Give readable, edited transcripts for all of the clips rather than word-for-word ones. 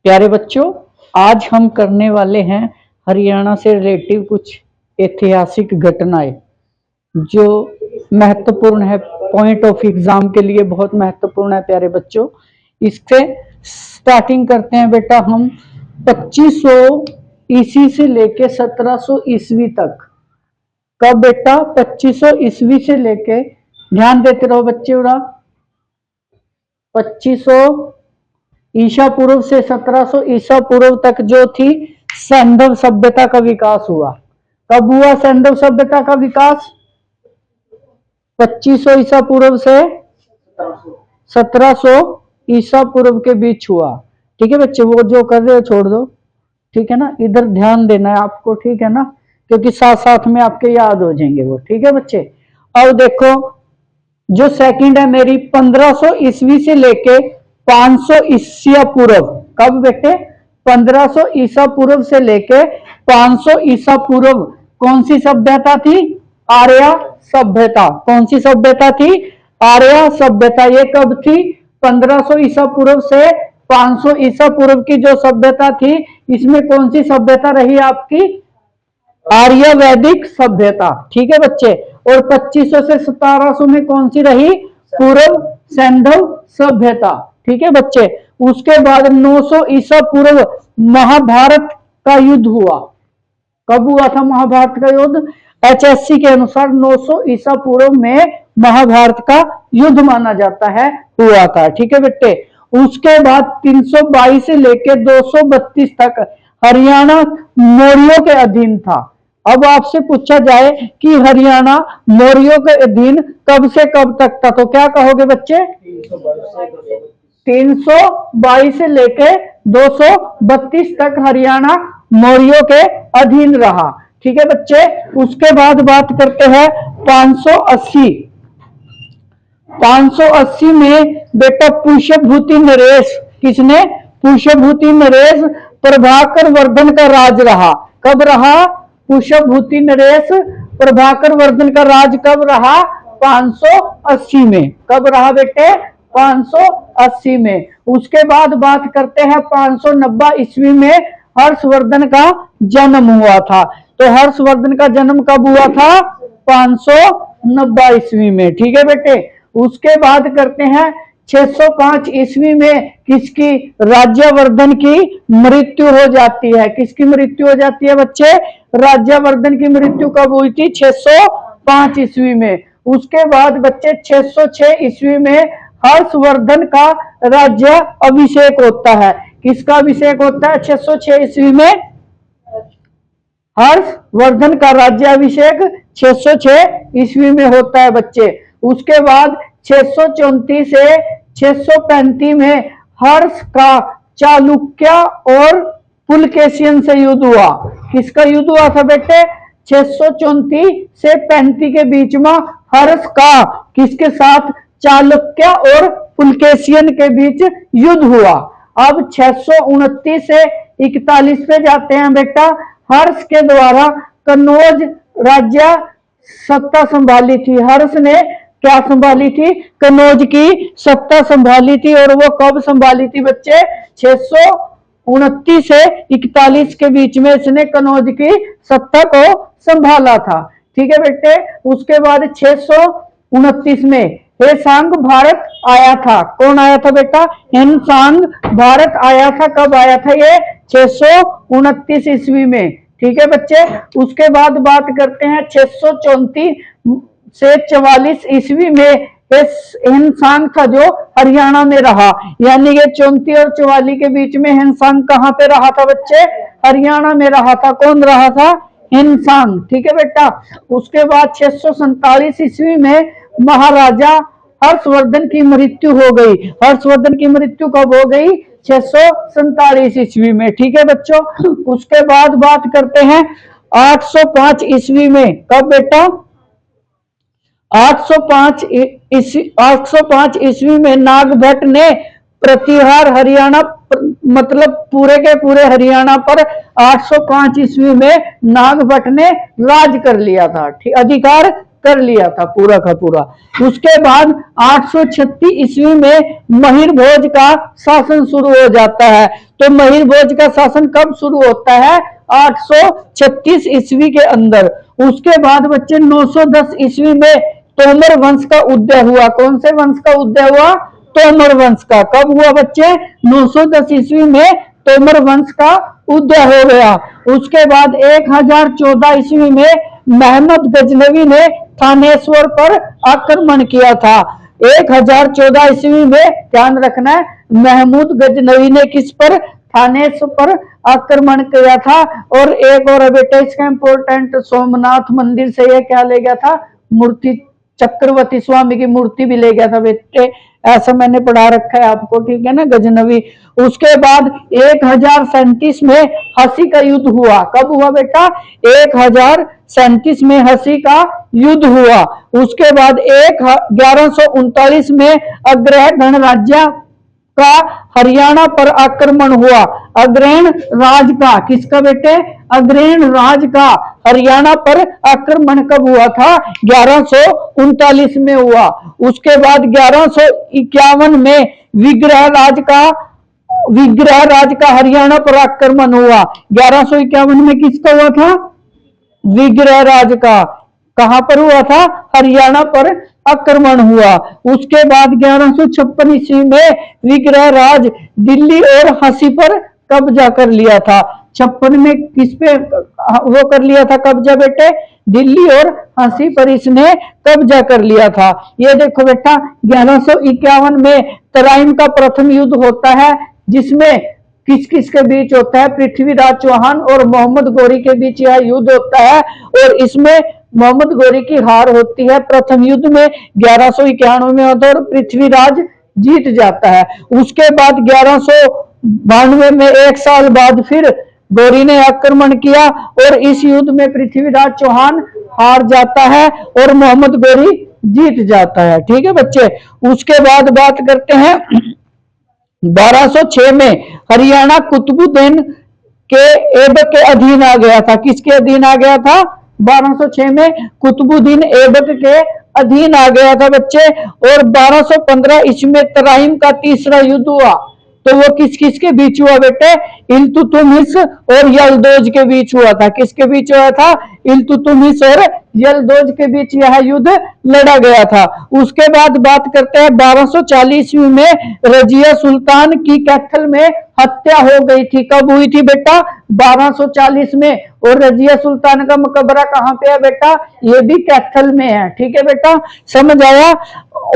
प्यारे बच्चों, आज हम करने वाले हैं हरियाणा से रिलेटिव कुछ ऐतिहासिक घटनाएं जो महत्वपूर्ण है, पॉइंट ऑफ एग्जाम के लिए बहुत महत्वपूर्ण है। प्यारे बच्चों, इससे स्टार्टिंग करते हैं बेटा हम 2500 ईस्वी से लेके 1700 ईस्वी तक। कब बेटा? 2500 ईस्वी से लेके, ध्यान देते रहो बच्चे, 2500 ईसा पूर्व से 1700 ईसा पूर्व तक जो थी सैंधव सभ्यता का विकास हुआ। कब हुआ सैंधव सभ्यता का विकास? 2500 ईसा पूर्व से 1700 ईसा पूर्व के बीच हुआ। ठीक है बच्चे, वो जो कर रहे हो छोड़ दो, ठीक है ना, इधर ध्यान देना है आपको, ठीक है ना, क्योंकि साथ साथ में आपके याद हो जाएंगे वो। ठीक है बच्चे, अब देखो जो सेकंड है मेरी 1500 ईस्वी से लेके 500 ईसा पूर्व। कब बेटे? 1500 ईसा पूर्व से लेके 500 ईसा पूर्व कौन सी सभ्यता थी? आर्य सभ्यता। कौन सी सभ्यता थी? आर्य सभ्यता। ये कब थी? 1500 ईसा पूर्व से 500 ईसा पूर्व की जो सभ्यता थी, इसमें कौन सी सभ्यता रही आपकी? आर्य वैदिक सभ्यता। ठीक है बच्चे, और 2500 से 1700 में कौन सी रही? पूर्व सैंधव सभ्यता। ठीक है बच्चे, उसके बाद 900 ईसा पूर्व महाभारत का युद्ध हुआ। कब हुआ था महाभारत का युद्ध? HSC के अनुसार 900 ईसा पूर्व में महाभारत का युद्ध माना जाता है, हुआ था। ठीक है बेटे, उसके बाद 322 से लेकर 232 तक हरियाणा मौर्यों के अधीन था। अब आपसे पूछा जाए कि हरियाणा मौर्यों के अधीन कब से कब तक था, तो क्या कहोगे बच्चे? 322 से लेके 232 तक हरियाणा मौर्यों के अधीन रहा। ठीक है बच्चे, उसके बाद बात करते हैं 580 में बेटा पुष्यभूति नरेश। किसने? पुष्यभूति नरेश प्रभाकर वर्धन का राज रहा। कब रहा? पुष्यभूति नरेश प्रभाकर वर्धन का राज कब रहा? 580 में। कब रहा बेटे? 580 में। उसके बाद बात करते हैं 590 ईस्वी में हर्षवर्धन का जन्म हुआ था। तो हर्षवर्धन का जन्म कब हुआ था? 590 ईस्वी में। ठीक है बेटे, उसके बाद करते हैं 605 ईस्वी में किसकी? राज्यवर्धन की मृत्यु हो जाती है। किसकी मृत्यु हो जाती है बच्चे? राज्यवर्धन की मृत्यु कब हुई थी? 605 ईस्वी में। उसके बाद बच्चे 606 ईस्वी में हर्षवर्धन का राज्य अभिषेक होता है। किसका अभिषेक होता है 606 ईस्वी में? हर्षवर्धन का राज्याभिषेक 606 ईस्वी में होता है बच्चे। उसके बाद 634 से 635 में हर्ष का चालुक्य और पुलकेशियन से युद्ध हुआ। किसका युद्ध हुआ था बेटे? 634 से 35 के बीच में हर्ष का किसके साथ? चालुक्य और पुलकेशियन के बीच युद्ध हुआ। अब 629 से 41 पे जाते हैं बेटा। हर्ष के द्वारा कन्नौज राज्य सत्ता संभाली थी। हर्ष ने क्या संभाली थी? कन्नौज की सत्ता संभाली थी। और वो कब संभाली थी बच्चे? 629 से 41 के बीच में इसने कन्नौज की सत्ता को संभाला था। ठीक है बेटे, उसके बाद 629 में हेनसांग भारत आया था। कौन आया था बेटा? हेनसांग भारत आया था। कब आया था ये? 629 ईस्वी में। ठीक है बच्चे, उसके बाद बात करते हैं 634 से 44 ईस्वी में हेनसांग था जो हरियाणा में रहा। यानी ये 34 और 44 के बीच में हेनसांग कहाँ पे रहा था बच्चे? हरियाणा में रहा था। कौन रहा था? हेनसांग। ठीक है बेटा, उसके बाद 647 ईस्वी में महाराजा हर्षवर्धन की मृत्यु हो गई। हर्षवर्धन की मृत्यु कब हो गई? 647 ईस्वी में। ठीक है बच्चों, उसके बाद बात करते हैं 805 ईस्वी में। कब बेटा? 805 ईस्वी में नागभट्ट ने प्रतिहार हरियाणा, मतलब पूरे के पूरे हरियाणा पर 805 ईस्वी में नागभट्ट ने राज कर लिया था, अधिकार कर लिया था पूरा का पूरा। उसके बाद 836 ईस्वी में महिर भोज का शासन शुरू हो जाता है। तो महिर भोज का शासन कब शुरू होता है? 836 ईस्वी के अंदर। उसके बाद बच्चे 910 ईस्वी में तोमर वंश का उदय हुआ। कौन से वंश का उदय हुआ? तोमर वंश का। कब हुआ बच्चे? 910 ईस्वी में तोमर वंश का उदय हो गया। उसके बाद 1014 ईस्वी में महमद गजनवी ने थानेश्वर पर आक्रमण किया था। 1014 ईस्वी में ध्यान रखना है, महमूद गजनवी ने किस पर? थानेश्वर पर आक्रमण किया था। और एक और बेटा इसका इंपोर्टेंट, सोमनाथ मंदिर से ये क्या ले गया था? मूर्ति, चक्रवर्ती स्वामी की मूर्ति भी ले गया था बेटे, ऐसा मैंने पढ़ा रखा है आपको, ठीक है ना, गजनवी। उसके बाद 1037 में हंसी का युद्ध हुआ। कब हुआ बेटा? 1037 में हंसी का युद्ध हुआ। उसके बाद 1139 में अग्रह गणराज्य का हरियाणा पर आक्रमण हुआ। अग्रहण राज का, किसका बेटे? अग्रहण राज का हरियाणा पर आक्रमण कब हुआ था? 1139 में हुआ। उसके बाद 1151 में विग्रह राज का हरियाणा पर आक्रमण हुआ। 1151 में किसका हुआ था? विग्रह राज का। कहां पर हुआ था? हरियाणा पर आक्रमण हुआ। उसके बाद 1156 ईस्वी में विग्रह राज दिल्ली और हंसी पर कब्जा कर लिया था। 56 में किस पे वो कर लिया था कब्जा बेटे? दिल्ली और हंसी पर इसने कब्जा कर लिया था। ये देखो बेटा, 1151 में तराइन का प्रथम युद्ध होता है, जिसमें किस किस के बीच होता है? पृथ्वीराज चौहान और मोहम्मद गौरी के बीच यह युद्ध होता है। और इसमें मोहम्मद गौरी की हार होती है प्रथम युद्ध में, 1191 में होता है, और पृथ्वीराज जीत जाता है। उसके बाद 1192 में, एक साल बाद, फिर गौरी ने आक्रमण किया और इस युद्ध में पृथ्वीराज चौहान हार जाता है और मोहम्मद गौरी जीत जाता है। ठीक है बच्चे। उसके बाद बात करते हैं 1206 में हरियाणा कुतुबुद्दीन के ऐबक के अधीन आ गया था। किसके अधीन आ गया था? 1206 में कुतुबुद्दीन ऐबक के अधीन आ गया था बच्चे। और 1215 ईस्वी में तराइन का तीसरा युद्ध हुआ। तो वो किस किस के बीच हुआ बेटे? इल्तुतमिश और यलदौज के बीच हुआ था। किसके बीच हुआ था? इल्तुतमिश और यलदौज के बीच यह युद्ध लड़ा गया था। उसके बाद बात करते हैं 1240 में रजिया सुल्तान की कैथल में हत्या हो गई थी। कब हुई थी बेटा? 1240 में। और रजिया सुल्तान का मकबरा कहाँ पे है बेटा? ये भी कैथल में है। ठीक है बेटा, समझ आया।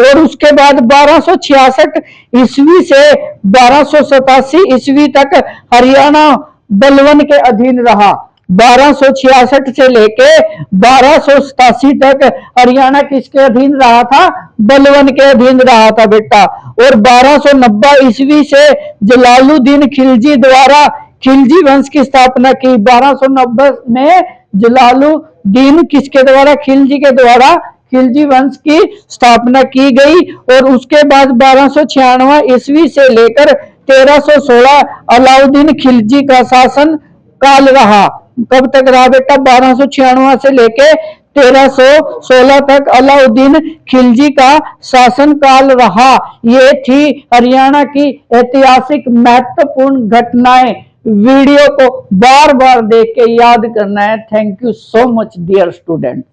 और उसके बाद 1266 ईस्वी से 1287 ईस्वी तक हरियाणा बलवन के अधीन रहा। 1266 से लेके 1287 तक हरियाणा किसके अधीन रहा था? बलवन के अधीन रहा था बेटा। और 1290 ईस्वी से जलालुद्दीन खिलजी द्वारा खिलजी वंश की स्थापना की। 1290 में जलालुद्दीन किसके द्वारा? खिलजी के द्वारा खिलजी वंश की स्थापना की गई। और उसके बाद 1296 ईस्वी से लेकर 1316 अलाउद्दीन खिलजी का शासन काल रहा। कब तक रहा बेटा? 1296 से लेके 1316 तक अलाउद्दीन खिलजी का शासन काल रहा। ये थी हरियाणा की ऐतिहासिक महत्वपूर्ण घटनाएं। वीडियो को बार बार देख के याद करना है। Thank you so much dear student.